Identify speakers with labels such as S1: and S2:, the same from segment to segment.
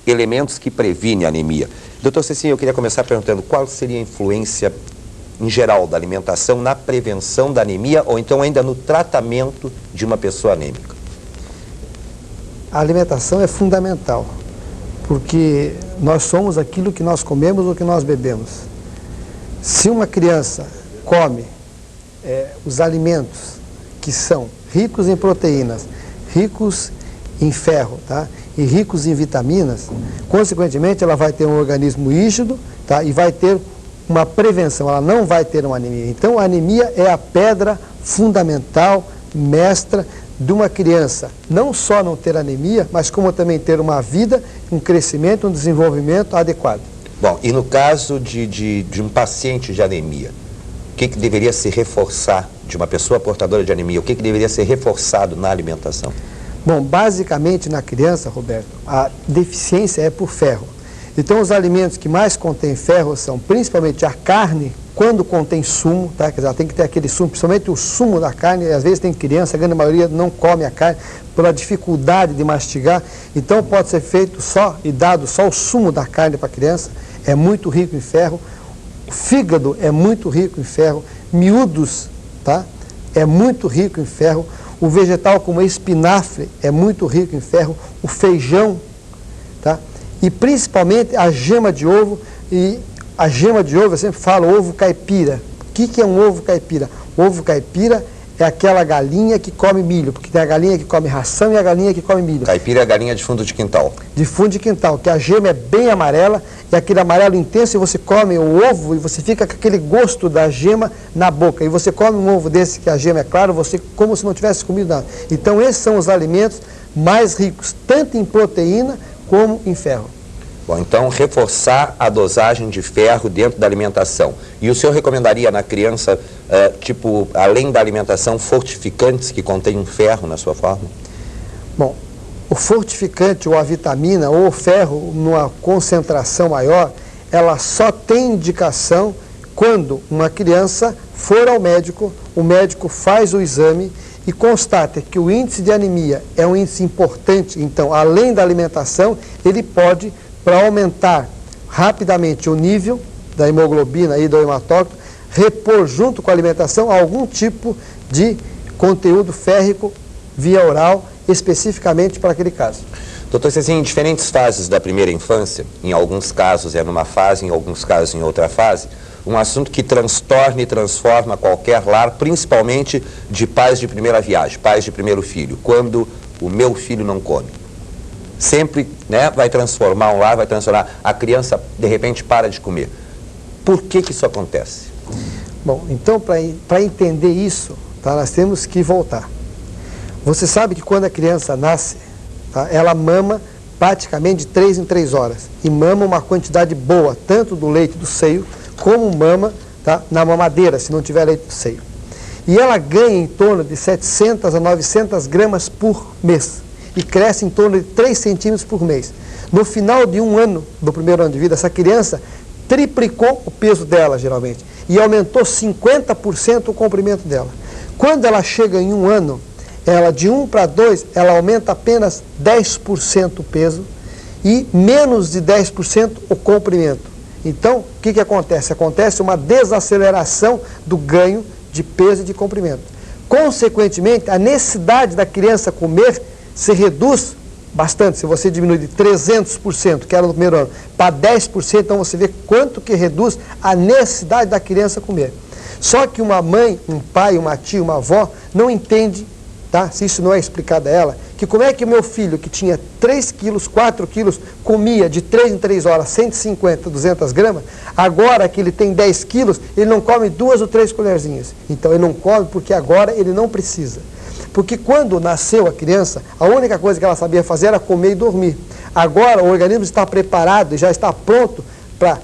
S1: elementos que previnem a anemia. Doutor Cecinha, eu queria começar perguntando qual seria a influência em geral da alimentação na prevenção da anemia ou então ainda no tratamento de uma pessoa anêmica?
S2: A alimentação é fundamental, porque nós somos aquilo que nós comemos ou que nós bebemos. Se uma criança come os alimentos que são ricos em proteínas, ricos em ferro, tá? E ricos em vitaminas, consequentemente ela vai ter um organismo rígido, tá? E vai ter uma prevenção, ela não vai ter uma anemia. Então a anemia é a pedra fundamental, mestra de uma criança, não só não ter anemia, mas como também ter uma vida, um crescimento, um desenvolvimento adequado.
S1: Bom, e no caso de um paciente de anemia, o que deveria se reforçar de uma pessoa portadora de anemia? O que deveria ser reforçado na alimentação?
S2: Bom, basicamente na criança, Roberto, a deficiência é por ferro. Então os alimentos que mais contêm ferro são principalmente a carne, quando contém sumo, tá? Quer dizer, ela tem que ter aquele sumo, principalmente o sumo da carne, e às vezes tem criança, a grande maioria não come a carne pela dificuldade de mastigar, então pode ser feito só e dado só o sumo da carne para a criança, é muito rico em ferro. O fígado é muito rico em ferro, miúdos, tá? É muito rico em ferro. O vegetal como espinafre é muito rico em ferro, o feijão, tá? E principalmente a gema de ovo, e a gema de ovo, eu sempre falo ovo caipira. O que é um ovo caipira? O ovo caipira é aquela galinha que come milho, porque tem a galinha que come ração e a galinha que come milho.
S1: Caipira é a galinha de fundo de quintal.
S2: De fundo de quintal, que a gema é bem amarela, e aquele amarelo intenso, e você come o ovo e você fica com aquele gosto da gema na boca. E você come um ovo desse que a gema é clara, você como se não tivesse comido nada. Então esses são os alimentos mais ricos, tanto em proteína como em ferro.
S1: Bom, então reforçar a dosagem de ferro dentro da alimentação. E o senhor recomendaria na criança, tipo, além da alimentação, fortificantes que contenham ferro na sua forma?
S2: Bom, o fortificante ou a vitamina ou o ferro numa concentração maior, ela só tem indicação quando uma criança for ao médico, o médico faz o exame e constata que o índice de anemia é um índice importante, então, além da alimentação, ele pode, para aumentar rapidamente o nível da hemoglobina e do hematócrito, repor junto com a alimentação algum tipo de conteúdo férrico via oral, especificamente para aquele caso.
S1: Doutor Cecinha, em diferentes fases da primeira infância, em alguns casos é numa fase, em alguns casos em outra fase, um assunto que transtorna e transforma qualquer lar, principalmente de pais de primeira viagem, pais de primeiro filho, quando o meu filho não come. Sempre, né, vai transformar um lar, vai transformar, a criança de repente para de comer. Por que isso acontece?
S2: Bom, então para entender isso, tá, nós temos que voltar. Você sabe que quando a criança nasce, tá, ela mama praticamente de 3 em 3 horas. E mama uma quantidade boa, tanto do leite do seio, como mama, tá, na mamadeira, se não tiver leite do seio. E ela ganha em torno de 700 a 900 gramas por mês. E cresce em torno de 3 centímetros por mês. No final de um ano, do primeiro ano de vida, essa criança triplicou o peso dela, geralmente, e aumentou 50% o comprimento dela. Quando ela chega em um ano, ela de 1 para 2, ela aumenta apenas 10% o peso e menos de 10% o comprimento. Então, o que acontece? Acontece uma desaceleração do ganho de peso e de comprimento. Consequentemente, a necessidade da criança comer se reduz bastante. Se você diminui de 300%, que era no primeiro ano, para 10%, então você vê quanto que reduz a necessidade da criança comer. Só que uma mãe, um pai, uma tia, uma avó, não entende, tá? Se isso não é explicado a ela, que como é que o meu filho, que tinha 3 quilos, 4 quilos, comia de 3 em 3 horas 150, 200 gramas, agora que ele tem 10 quilos, ele não come 2 ou 3 colherzinhas. Então ele não come porque agora ele não precisa. Porque quando nasceu a criança, a única coisa que ela sabia fazer era comer e dormir. Agora o organismo está preparado e já está pronto para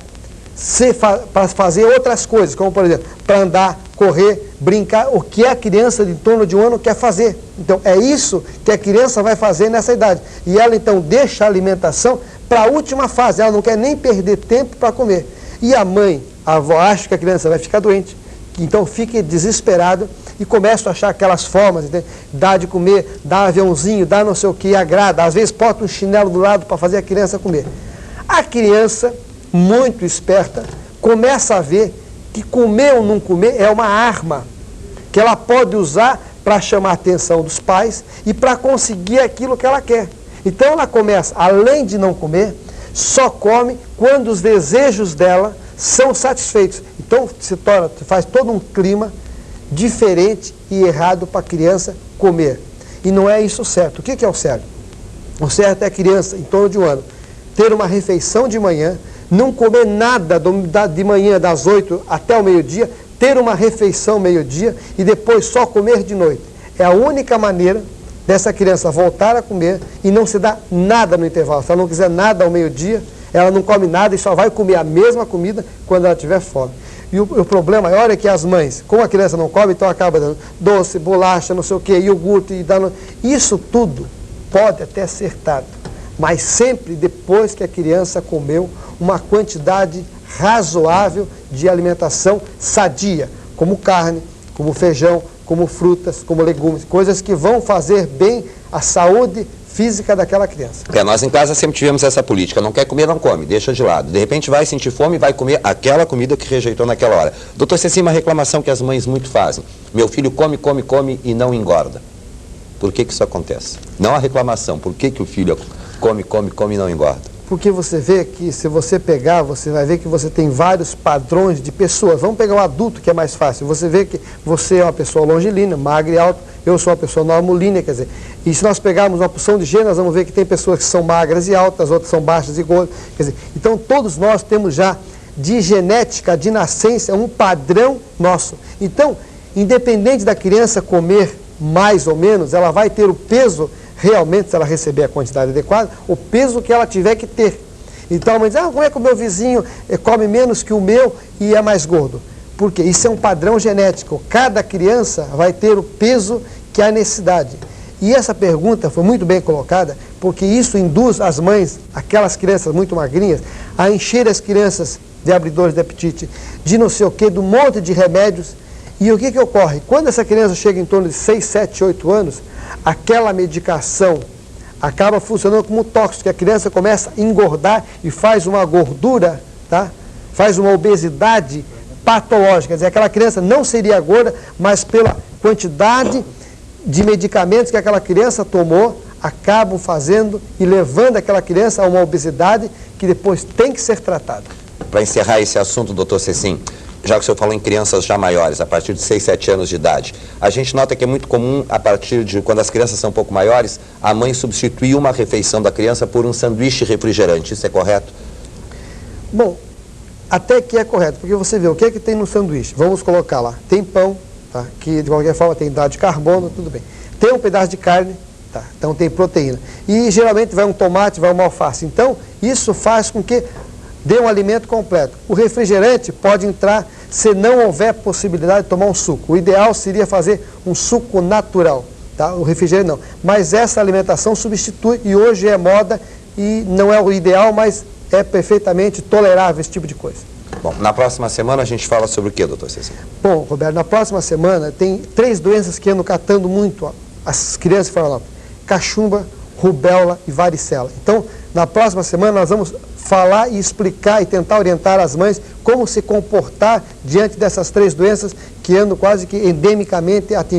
S2: fazer outras coisas, como por exemplo, para andar, correr, brincar, o que a criança de em torno de um ano quer fazer. Então é isso que a criança vai fazer nessa idade. E ela então deixa a alimentação para a última fase, ela não quer nem perder tempo para comer. E a mãe, a avó, acha que a criança vai ficar doente, então fique desesperado e começam a achar aquelas formas, entende? Dá de comer, dá aviãozinho, dá não sei o que, agrada, às vezes bota um chinelo do lado para fazer a criança comer. A criança, muito esperta, começa a ver que comer ou não comer é uma arma que ela pode usar para chamar a atenção dos pais e para conseguir aquilo que ela quer. Então ela começa, além de não comer, só come quando os desejos dela são satisfeitos. Então faz todo um clima diferente e errado para a criança comer. E não é isso o certo. O que é o certo? O certo é a criança, em torno de 1 ano, ter uma refeição de manhã, não comer nada de manhã das 8 até o meio-dia, ter uma refeição meio-dia e depois só comer de noite. É a única maneira dessa criança voltar a comer e não se dá nada no intervalo. Se ela não quiser nada ao meio-dia, ela não come nada e só vai comer a mesma comida quando ela tiver fome. E o problema maior é que as mães, como a criança não come, então acaba dando doce, bolacha, não sei o que, iogurte, e dando... Isso tudo pode até ser dado, mas sempre depois que a criança comeu uma quantidade razoável de alimentação sadia, como carne, como feijão, como frutas, como legumes, coisas que vão fazer bem à saúde física daquela criança.
S1: Nós em casa sempre tivemos essa política, não quer comer, não come, deixa de lado. De repente vai sentir fome e vai comer aquela comida que rejeitou naquela hora. Doutor Ceci, uma reclamação que as mães muito fazem. Meu filho come, come, come e não engorda. Por que isso acontece? Não a reclamação, por que o filho come, come, come e não engorda?
S2: Porque você vê que, se você pegar, você vai ver que você tem vários padrões de pessoas. Vamos pegar um adulto, que é mais fácil. Você vê que você é uma pessoa longilínea, magra e alta, eu sou uma pessoa normolínea, quer dizer. E se nós pegarmos uma porção de gêneros, nós vamos ver que tem pessoas que são magras e altas, outras são baixas e gordas. Quer dizer, então todos nós temos já, de genética, de nascença, um padrão nosso. Então, independente da criança comer mais ou menos, ela vai ter o peso realmente, se ela receber a quantidade adequada, o peso que ela tiver que ter. Então a mãe diz, como é que o meu vizinho come menos que o meu e é mais gordo? Porque isso é um padrão genético. Cada criança vai ter o peso que há necessidade. E essa pergunta foi muito bem colocada, porque isso induz as mães, aquelas crianças muito magrinhas, a encher as crianças de abridores de apetite, de não sei o quê, de um monte de remédios. E o que ocorre? Quando essa criança chega em torno de 6, 7, 8 anos, aquela medicação acaba funcionando como tóxico, que a criança começa a engordar e faz uma gordura, tá? Faz uma obesidade patológica. Quer dizer, aquela criança não seria gorda, mas pela quantidade de medicamentos que aquela criança tomou, acabam fazendo e levando aquela criança a uma obesidade que depois tem que ser tratada.
S1: Para encerrar esse assunto, doutor Cecim, já que o senhor falou em crianças já maiores, a partir de 6, 7 anos de idade, a gente nota que é muito comum, a partir de quando as crianças são um pouco maiores, a mãe substituir uma refeição da criança por um sanduíche refrigerante. Isso é correto?
S2: Bom, até que é correto, porque você vê o que é que tem no sanduíche. Vamos colocar lá, tem pão, tá? Que de qualquer forma tem hidrato de carbono, tudo bem. Tem um pedaço de carne, tá? Então tem proteína. E geralmente vai um tomate, vai uma alface. Então isso faz com que dê um alimento completo. O refrigerante pode entrar se não houver possibilidade de tomar um suco. O ideal seria fazer um suco natural, tá? O refrigerante não. Mas essa alimentação substitui, e hoje é moda, e não é o ideal, mas é perfeitamente tolerável esse tipo de coisa.
S1: Bom, na próxima semana a gente fala sobre o que, doutor Cecim?
S2: Bom, Roberto, na próxima semana tem 3 doenças que andam catando muito as crianças e falam: cachumba, rubéola e varicela. Então, na próxima semana nós vamos falar e explicar e tentar orientar as mães como se comportar diante dessas 3 doenças que andam quase que endemicamente atingindo.